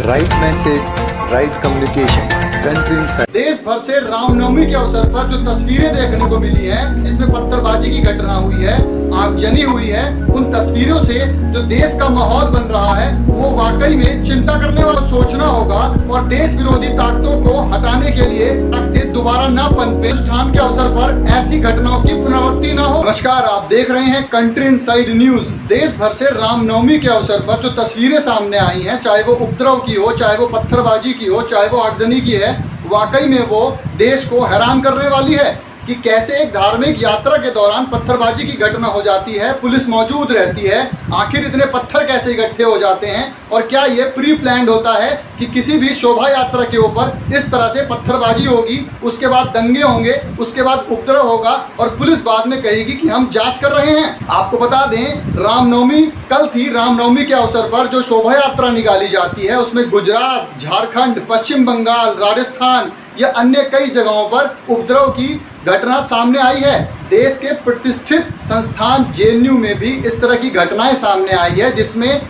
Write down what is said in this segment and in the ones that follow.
Right message, right communication, country inside. देश भर से रामनवमी के अवसर पर जो तस्वीरें देखने को मिली हैं, इसमें पत्थरबाजी की घटना हुई है, आगजनी हुई है, उन तस्वीरों से जो देश का माहौल बन रहा है वो वाकई में चिंता करने वाला। सोचना होगा और देश विरोधी ताकतों को हटाने के लिए ताकतें दोबारा न पनपे, अनुष्ठान के अवसर पर ऐसी घटनाओं की पुनरावृत्ति न हो। नमस्कार, आप देख रहे हैं कंट्री इनसाइड न्यूज। देश भर से रामनवमी के अवसर पर जो तस्वीरें सामने आई हैं, चाहे वो उपद्रव की हो, चाहे वो पत्थरबाजी की हो, चाहे वो आगजनी की है, वाकई में वो देश को हैरान करने वाली है कि कैसे एक धार्मिक यात्रा के दौरान पत्थरबाजी की घटना हो जाती है, पुलिस मौजूद रहती है, आखिर इतने पत्थर कैसे इकट्ठे हो जाते हैं और क्या ये प्री प्लान्ड होता है कि किसी भी शोभा यात्रा के ऊपर इस तरह से पत्थरबाजी होगी, उसके बाद दंगे होंगे, उसके बाद उपद्रव होगा और पुलिस बाद में कहेगी कि हम जांच कर रहे हैं। आपको बता दें, रामनवमी कल थी। रामनवमी के अवसर पर जो शोभा यात्रा निकाली जाती है उसमें गुजरात, झारखंड, पश्चिम बंगाल, राजस्थान या अन्य कई जगहों पर उपद्रव की घटना सामने आई है। देश के प्रतिष्ठित संस्थान जेएनयू में भी इस तरह की घटनाएं सामने आई है, जिसमें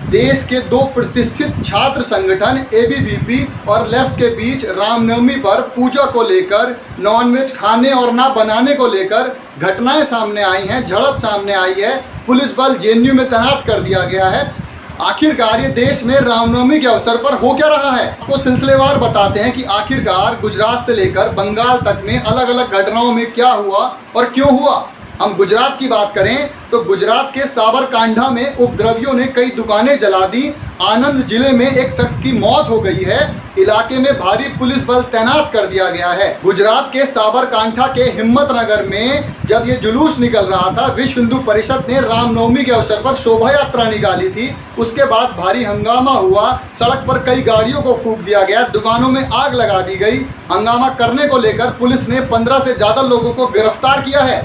देश के दो प्रतिष्ठित छात्र संगठन एबीवीपी और लेफ्ट के बीच रामनवमी पर पूजा को लेकर, नॉनवेज खाने और ना बनाने को लेकर घटनाएं सामने आई हैं, झड़प सामने आई है। पुलिस बल जेएनयू में तैनात कर दिया गया है। आखिरकार ये देश में रामनवमी के अवसर पर हो क्या रहा है, आपको सिलसिलेवार बताते हैं कि आखिरकार गुजरात से लेकर बंगाल तक में अलग अलग घटनाओं में क्या हुआ और क्यों हुआ। हम गुजरात की बात करें तो गुजरात के साबरकांठा में उपद्रवियों ने कई दुकानें जला दी। आनंद जिले में एक शख्स की मौत हो गई है। इलाके में भारी पुलिस बल तैनात कर दिया गया है। गुजरात के साबरकांठा के हिम्मतनगर में जब ये जुलूस निकल रहा था, विश्व हिंदू परिषद ने रामनवमी के अवसर पर शोभा यात्रा निकाली थी। उसके बाद भारी हंगामा हुआ, सड़क पर कई गाड़ियों को फूंक दिया गया, दुकानों में आग लगा दी गई। हंगामा करने को लेकर पुलिस ने 15 से ज़्यादा लोगों को गिरफ्तार किया है।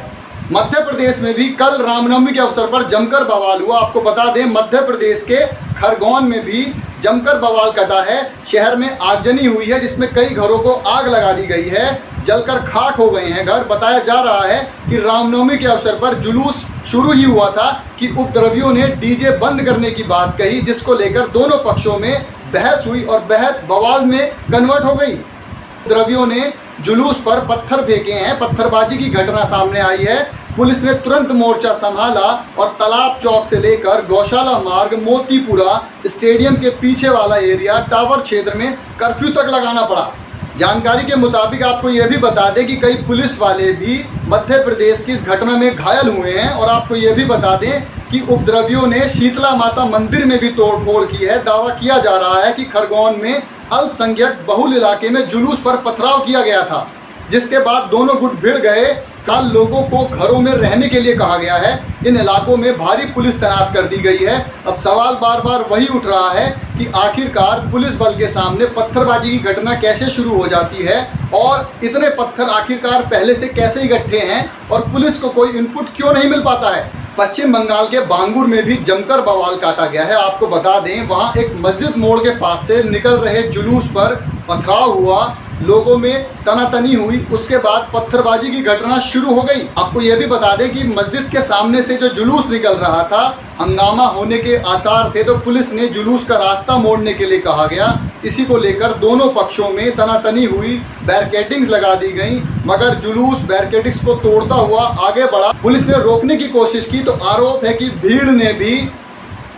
मध्य प्रदेश में भी कल रामनवमी के अवसर पर जमकर बवाल हुआ। आपको बता दें, मध्य प्रदेश के खरगोन में भी जमकर बवाल कटा है। शहर में आगजनी हुई है जिसमें कई घरों को आग लगा दी गई है, जलकर खाक हो गए हैं घर। बताया जा रहा है कि रामनवमी के अवसर पर जुलूस शुरू ही हुआ था कि उपद्रवियों ने डीजे बंद करने की बात कही, जिसको लेकर दोनों पक्षों में बहस हुई और बहस बवाल में कन्वर्ट हो गई। उपद्रवियों ने जुलूस पर पत्थर फेंके हैं, पत्थरबाजी की घटना सामने आई है। पुलिस ने तुरंत मोर्चा संभाला और तालाब चौक से लेकर गौशाला मार्ग, मोतीपुरा, स्टेडियम के पीछे वाला एरिया, टावर क्षेत्र में कर्फ्यू तक लगाना पड़ा। जानकारी के मुताबिक आपको यह भी बता दें कि कई पुलिस वाले भी मध्य प्रदेश की इस घटना में घायल हुए हैं। और आपको यह भी बता दें कि उपद्रवियों ने शीतला माता मंदिर में भी तोड़फोड़ की है। दावा किया जा रहा है कि खरगोन में अल्पसंख्यक बहुल इलाके में जुलूस पर पथराव किया गया था, जिसके बाद दोनों गुट भिड़ गए। कल लोगों को घरों में रहने के लिए कहा गया है। इन इलाकों में भारी पुलिस तैनात कर दी गई है। अब सवाल बार बार वही उठ रहा है कि आखिरकार पुलिस बल के सामने पत्थरबाजी की घटना कैसे शुरू हो जाती है और इतने पत्थर आखिरकार पहले से कैसे इकट्ठे हैं और पुलिस को कोई इनपुट क्यों नहीं मिल पाता है। पश्चिम बंगाल के बांगुर में भी जमकर बवाल काटा गया है। आपको बता दें, वहां एक मस्जिद मोड़ के पास से निकल रहे जुलूस पर पथराव हुआ, लोगों में तनातनी हुई, उसके बाद पत्थरबाजी की घटना शुरू हो गई। आपको यह भी बता दें कि मस्जिद के सामने से जो जुलूस निकल रहा था, हंगामा होने के आसार थे, तो पुलिस ने जुलूस का रास्ता मोड़ने के लिए कहा गया। इसी को लेकर दोनों पक्षों में तनातनी हुई, बैरिकेडिंग्स लगा दी गई, मगर जुलूस बैरिकेडिंग्स को तोड़ता हुआ आगे बढ़ा। पुलिस ने रोकने की कोशिश की तो आरोप है कि भीड़ ने भी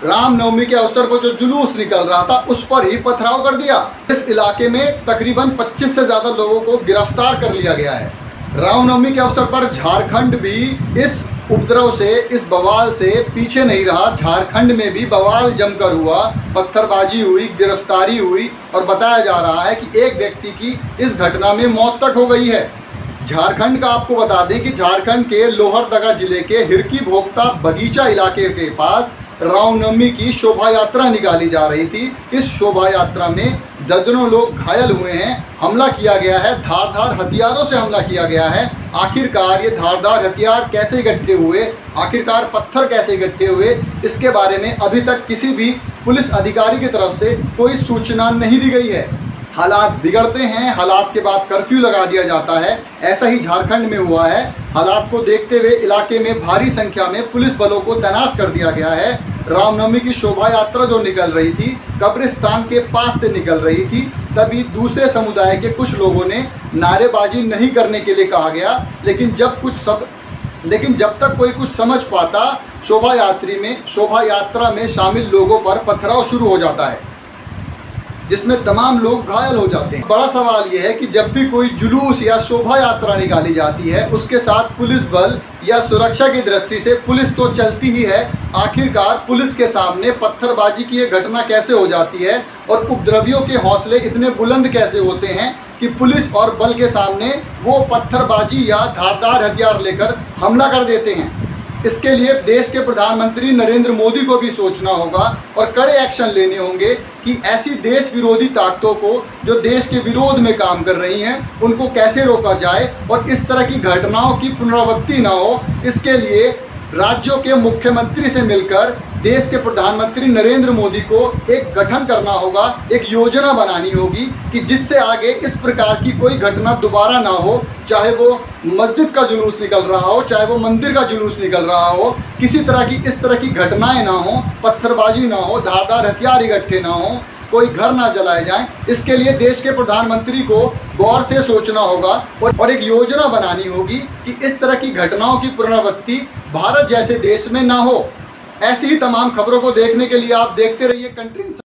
रामनवमी के अवसर पर जो जुलूस निकल रहा था उस पर ही पथराव कर दिया। इस इलाके में तकरीबन 25 से ज़्यादा लोगों को गिरफ्तार कर लिया गया है। रामनवमी के अवसर पर झारखंड भी इस उपद्रव से, इस बवाल से पीछे नहीं रहा। झारखंड में भी बवाल जमकर हुआ, पत्थरबाजी हुई, गिरफ्तारी हुई और बताया जा रहा है कि एक व्यक्ति की इस घटना में मौत तक हो गई है। झारखंड का आपको बता दें कि झारखंड के लोहरदगा जिले के हिरकी भोक्ता बगीचा इलाके के पास रामनवमी की शोभा यात्रा निकाली जा रही थी। इस शोभा यात्रा में दर्जनों लोग घायल हुए हैं। हमला किया गया है, धारदार हथियारों से हमला किया गया है। आखिरकार ये धारदार हथियार कैसे इकट्ठे हुए, आखिरकार पत्थर कैसे इकट्ठे हुए, इसके बारे में अभी तक किसी भी पुलिस अधिकारी की तरफ से कोई सूचना नहीं दी गई है। हालात बिगड़ते हैं, हालात के बाद कर्फ्यू लगा दिया जाता है। ऐसा ही झारखंड में हुआ है। हालात को देखते हुए इलाके में भारी संख्या में पुलिस बलों को तैनात कर दिया गया है। रामनवमी की शोभा यात्रा जो निकल रही थी, कब्रिस्तान के पास से निकल रही थी, तभी दूसरे समुदाय के कुछ लोगों ने नारेबाजी नहीं करने के लिए कहा गया, लेकिन जब तक कोई कुछ समझ पाता, शोभा यात्रा में शामिल लोगों पर पथराव शुरू हो जाता है, जिसमें तमाम लोग घायल हो जाते हैं। बड़ा सवाल यह है कि जब भी कोई जुलूस या शोभा यात्रा निकाली जाती है, उसके साथ पुलिस बल या सुरक्षा की दृष्टि से पुलिस तो चलती ही है, आखिरकार पुलिस के सामने पत्थरबाजी की ये घटना कैसे हो जाती है और उपद्रवियों के हौसले इतने बुलंद कैसे होते हैं कि पुलिस और बल के सामने वो पत्थरबाजी या धारदार हथियार लेकर हमला कर देते हैं। इसके लिए देश के प्रधानमंत्री नरेंद्र मोदी को भी सोचना होगा और कड़े एक्शन लेने होंगे कि ऐसी देश विरोधी ताकतों को जो देश के विरोध में काम कर रही हैं, उनको कैसे रोका जाए और इस तरह की घटनाओं की पुनरावृत्ति ना हो। इसके लिए राज्यों के मुख्यमंत्री से मिलकर देश के प्रधानमंत्री नरेंद्र मोदी को एक गठन करना होगा, एक योजना बनानी होगी कि जिससे आगे इस प्रकार की कोई घटना दोबारा ना हो। चाहे वो मस्जिद का जुलूस निकल रहा हो, चाहे वो मंदिर का जुलूस निकल रहा हो, किसी तरह की इस तरह की घटनाएं ना हो, पत्थरबाजी ना हो, धारदार हथियार इकट्ठे ना हो, कोई घर ना जलाए जाएं। इसके लिए देश के प्रधानमंत्री को गौर से सोचना होगा और एक योजना बनानी होगी कि इस तरह की घटनाओं की पुनरावृत्ति भारत जैसे देश में ना हो। ऐसी ही तमाम खबरों को देखने के लिए आप देखते रहिए कंट्री इंसाइडर।